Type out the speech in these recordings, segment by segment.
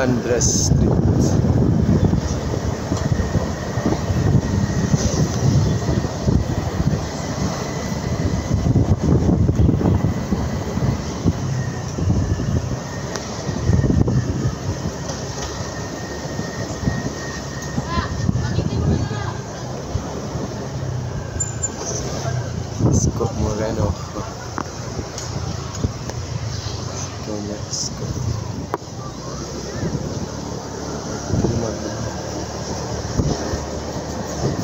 Andres Street. Isko Moreno. Isko.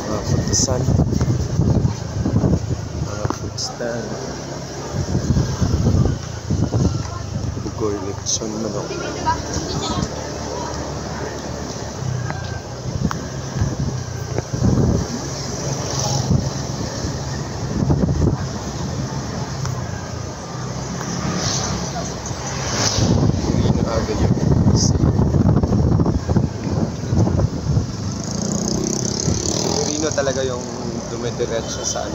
Mga patusan, mga food stand, Bugoy Lechon Manok. Quirino talaga yung dumidiretso sa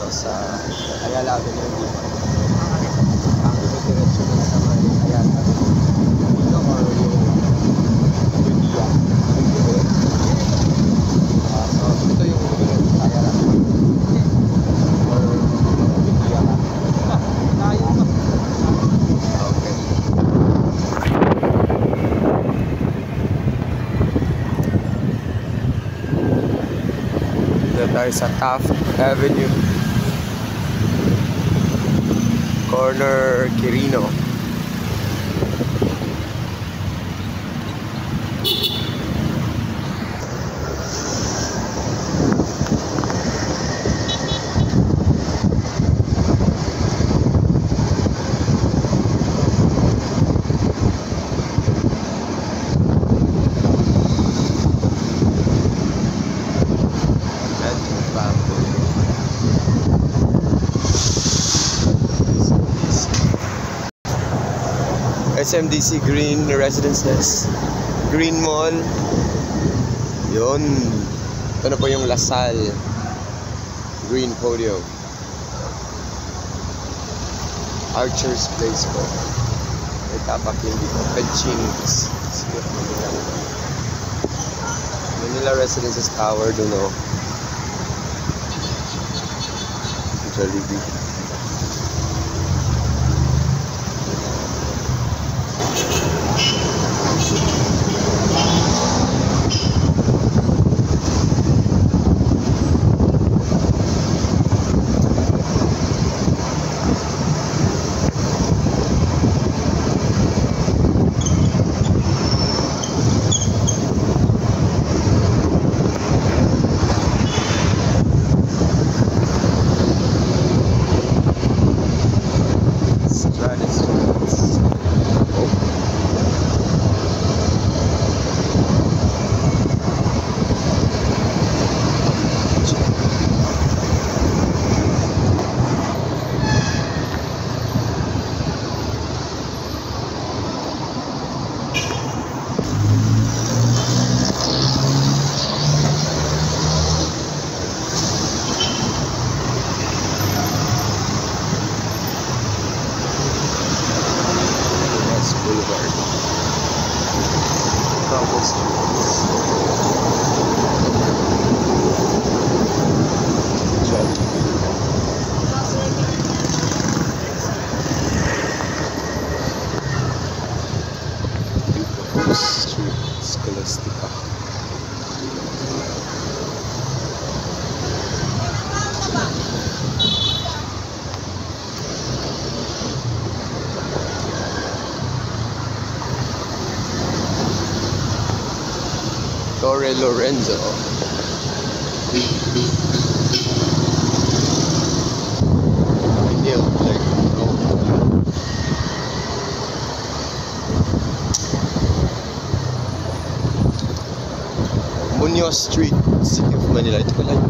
Ayala Avenue, di ba? Ang dumidiretso dun sa Ayala Avenue. Quirino or yung Buendia. So ito yung dumidiretso sa Ayala Avenue. Or Buendia. Okay. Dito tayo sa Taft Avenue, corner Quirino. SMDC Green Residences, Green Mall. Yun. Ito na po yung Lasal Green Podium. Archer's Place po. May tapak yun dito. Penchins. Manila Residences Tower doon o. Jollibee. Boulevard. Campus Street, Scholastica. Torre Lorenzo. Muñoz Street, City of Manila. Ito pala yun.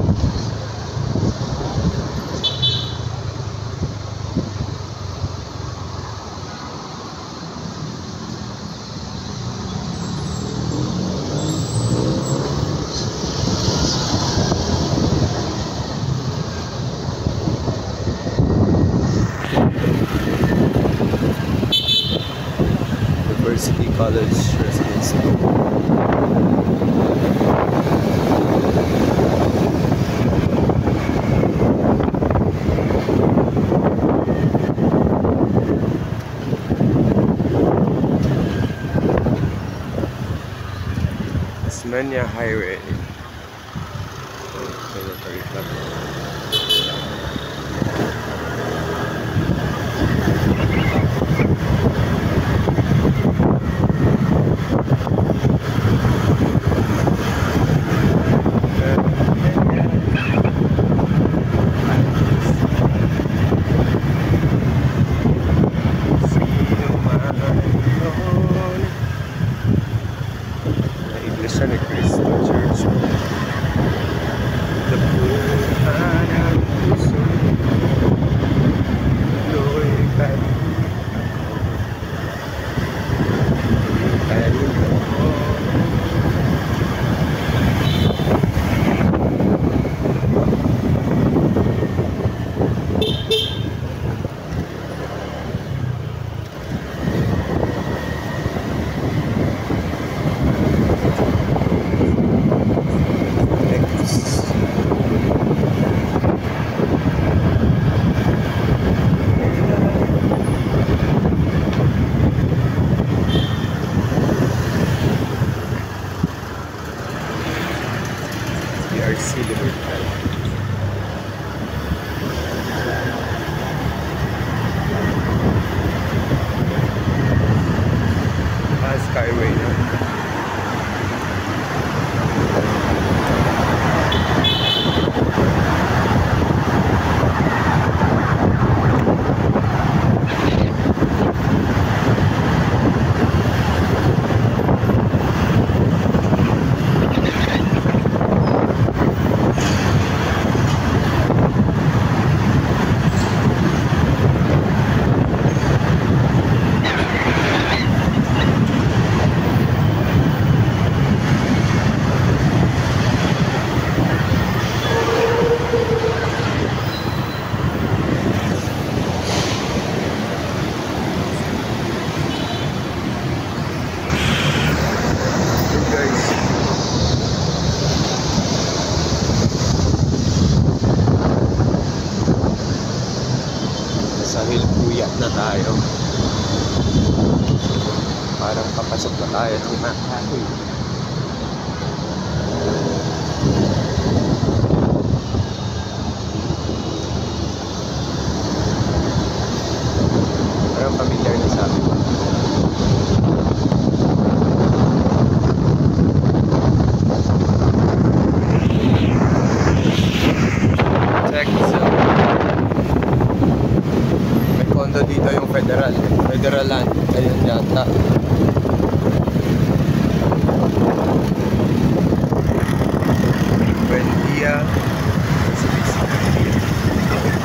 University College Residency. Mania Highway. Iglesia ni Cristo Church. Tapunan ang puso, tuloy kahit PRC Libertad. Skyway na. Sa Hilpuyat na tayo. Parang papasok na tayo ng Makati. Parang familiar na sa akin. Check this out. Condo dito yung Federal Land. Ayun yata. Buendia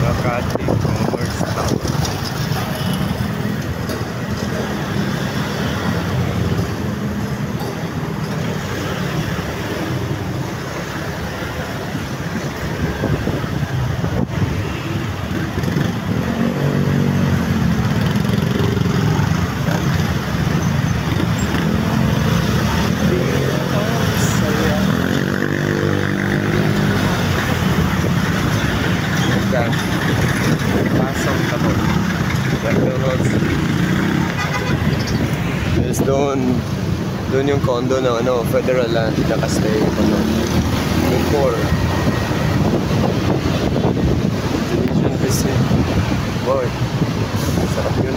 Makati Commerce Tower. Pasong Tabon. McDonald's. Yes, doon yung condo ng Federal Land. Nakastay ko no. Before. Indonesian cuisine. Boy. Sarap yun.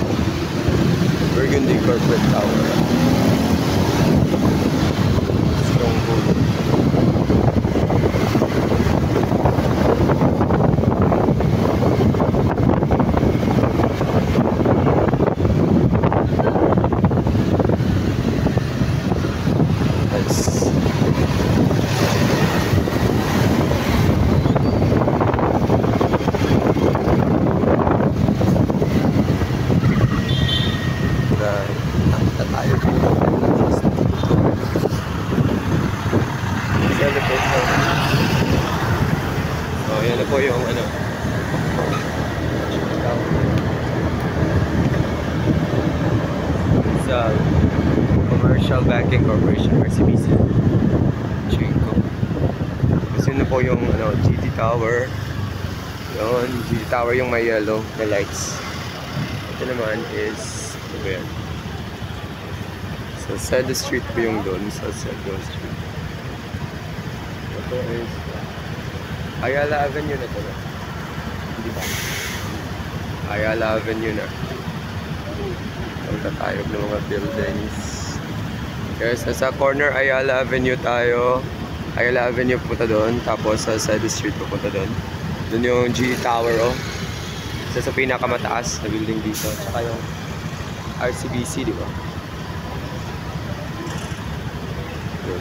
Burgundy Corporate Tower. Stronghold. So, yan na po yung sa Commercial Banking Corporation or CBC. Chico. Kasi na po yung GT Tower. Yun, GT Tower yung may yellow na lights. Ito naman is so Cedo Street po yung doon sa Cedo Street. Ito is Ayala Avenue na to. Hindi ba? Ayala Avenue na. Punta tayo ng mga buildings. Guys, nasa corner Ayala Avenue tayo. Ayala Avenue punta doon. Tapos sa side street pupunta doon. Doon yung GE Tower, oh. Isa sa pinakamataas na building dito. Tsaka yung RCBC, di ba? Yun.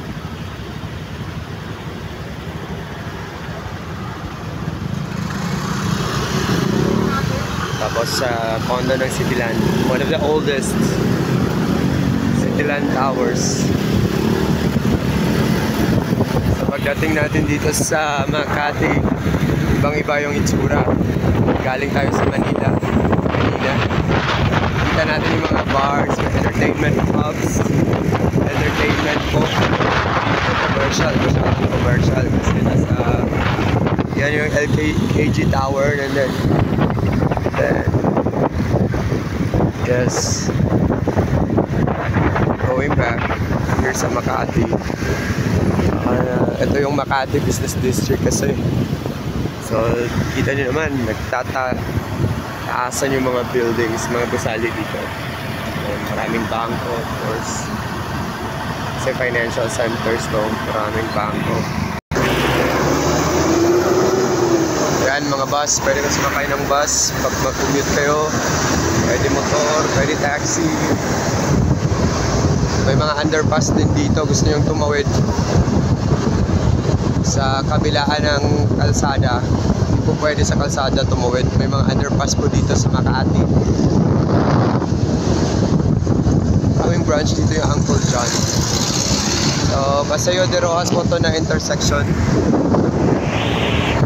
Tapos sa condo ng Cityland, one of the oldest Cityland Towers. So pagdating natin dito sa Makati, ibang-iba yung itsura. Galing tayo sa Manila. Kita natin yung mga bars, mga entertainment clubs, entertainment po. Commercial, commercial kasi nasa yan yung LKG Tower, and then yes, going back here sa Makati. Ito yung Makati Business District kasi. So kita nyo naman, nagtataasan yung mga buildings, mga gusali dito. Maraming bangko, of course. Kasi financial centers to, maraming bangko. Yan, mga bus, pwede ka sumakay ng bus pag mag-commute kayo. Pwede motor, pwede taxi. May mga underpass din dito, gusto nyo tumawid sa kabilaan ng kalsada. Hindi po pwede sa kalsada tumawid. May mga underpass po dito sa Makati. Kaming branch dito yung Uncle John. So, Paseo de Rojas po ito na intersection.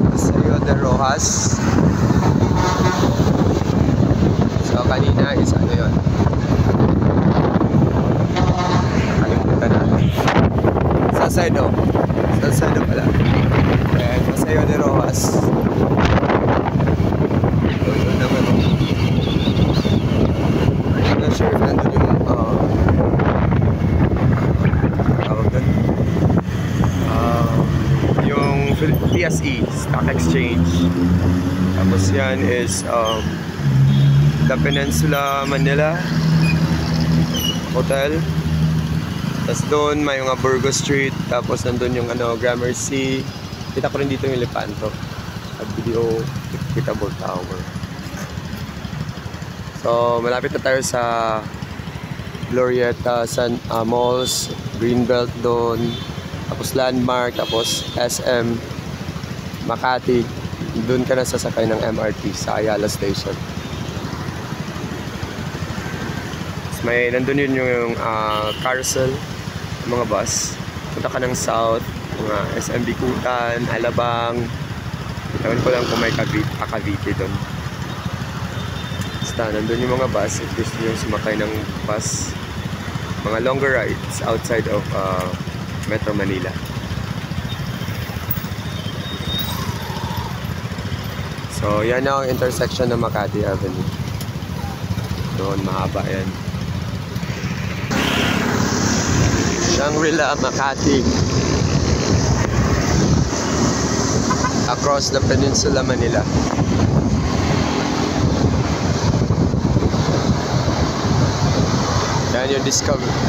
Paseo de Rojas. So, kanina is ano yun? Nakalimutan natin. Sa side o. Sa side o pala. Ayan, Paseo de Rojas. So, yun naman o. I'm not sure if nandun yung PSE, Stock Exchange. Tapos yan is The Peninsula Manila Hotel. Tapos doon may mga Burgos Street. Tapos nandun yung Gramercy. Kita ko rin dito yung Lepanto at Video Equitable Tower. So malapit na tayo sa Glorieta, Malls, Greenbelt doon. Tapos Landmark, tapos SM Makati. Doon ka na sasakay ng MRT sa Ayala Station. Nandun yun yung carousel, mga bus. Punta ka ng South, mga SM Bikutan, Alabang. Itawan ko lang kung may Cavite doon. Basta nandun yung mga bus. If gusto nyo sumakay ng bus, mga longer rides outside of Metro Manila. So yan na ang intersection ng Makati Avenue. Doon mahaba yan. Shangri-La, Makati. Across the Peninsula, Manila. Yan yung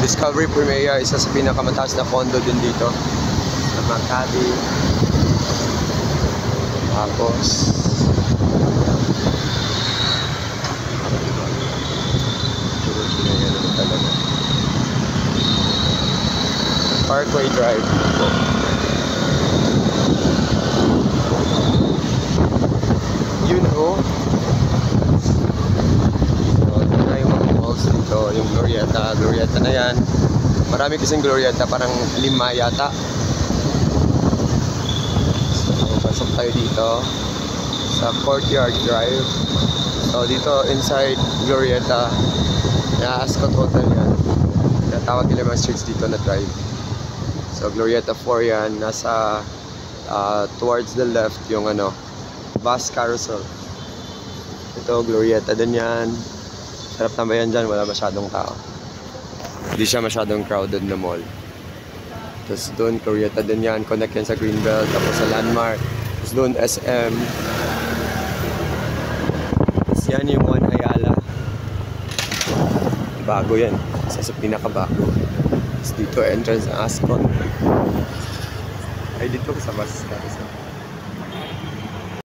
Discovery Primera, isa sa pinakamataas na condo din dito sa Makati. Tapos Parkway Drive. You know, so ito na yung mga malls dito, yung Glorieta na yan. Marami kasing Glorieta, parang 5 yata. So pasok tayo dito sa Courtyard Drive. So dito inside Glorieta, Ascot Hotel yan. Tawag nila mga streets dito na drive. So Glorieta 4 yan, nasa towards the left yung bus carousel. Ito Glorieta din yan. Sarap tambayan dyan, wala masyadong tao. Hindi siya masyadong crowded na mall. Tapos doon, Curieta din yan. Connect yan sa Greenbelt. Tapos sa Landmark. Tapos doon, SM. Tapos yan yung One Ayala. Bago yan. Isa sa pinakabago. Tapos dito, entrance ng Ascon. Ay, dito sa bus.